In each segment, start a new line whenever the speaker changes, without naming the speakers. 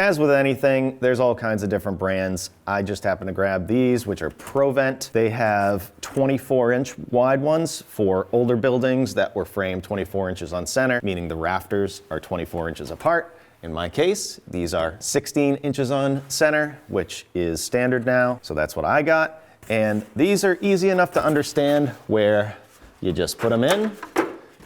As with anything, there's all kinds of different brands. I just happen to grab these, which are ProVent. They have 24-inch wide ones for older buildings that were framed 24 inches on center, meaning the rafters are 24 inches apart. In my case, these are 16 inches on center, which is standard now, so that's what I got. And these are easy enough to understand where you just put them in,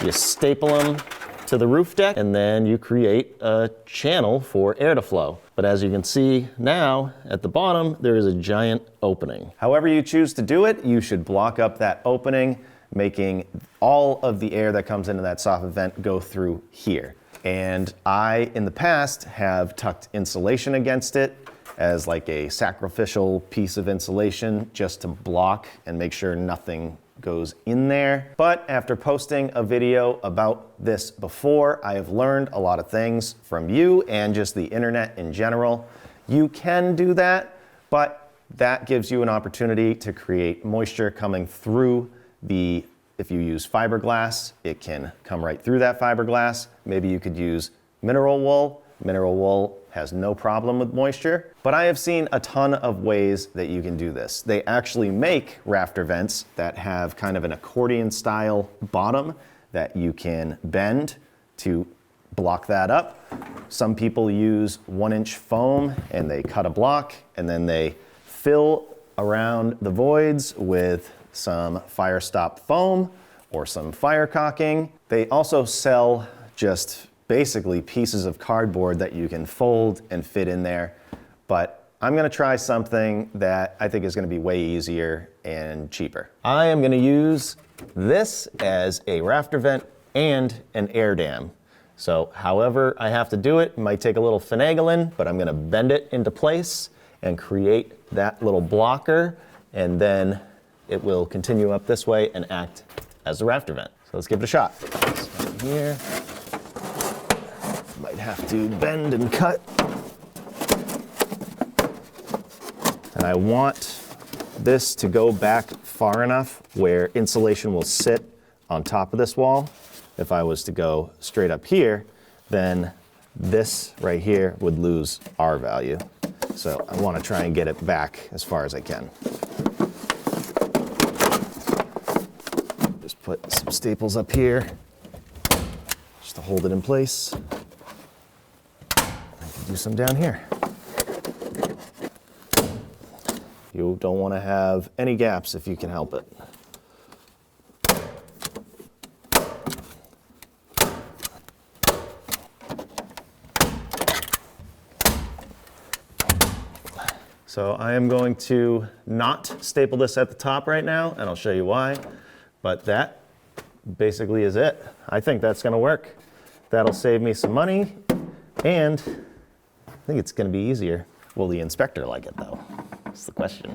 you staple them to the roof deck, and then you create a channel for air to flow. But as you can see now, at the bottom, there is a giant opening. However you choose to do it, you should block up that opening, making all of the air that comes into that soffit vent go through here. And I, in the past, have tucked insulation against it as like a sacrificial piece of insulation just to block and make sure nothing goes in there. But after posting a video about this before, I have learned a lot of things from you and just the internet in general. You can do that, but that gives you an opportunity to create moisture coming through the, if you use fiberglass, it can come right through that fiberglass. Maybe you could use mineral wool. Mineral wool has no problem with moisture, but I have seen a ton of ways that you can do this. They actually make rafter vents that have kind of an accordion style bottom that you can bend to block that up. Some people use 1-inch foam and they cut a block and then they fill around the voids with some fire stop foam or some fire caulking. They also sell just basically pieces of cardboard that you can fold and fit in there. But I'm gonna try something that I think is gonna be way easier and cheaper. I am gonna use this as a rafter vent and an air dam. So however I have to do it, might take a little finagling, but I'm gonna bend it into place and create that little blocker, and then it will continue up this way and act as a rafter vent. So let's give it a shot. So here. Might have to bend and cut. And I want this to go back far enough where insulation will sit on top of this wall. If I was to go straight up here, then this right here would lose R value. So I want to try and get it back as far as I can. Just put some staples up here just to hold it in place. Do some down here. You don't want to have any gaps if you can help it. So I am going to not staple this at the top right now, and I'll show you why, but that basically is it. I think that's going to work. That'll save me some money, and I think it's going to be easier. Will the inspector like it, though? That's the question.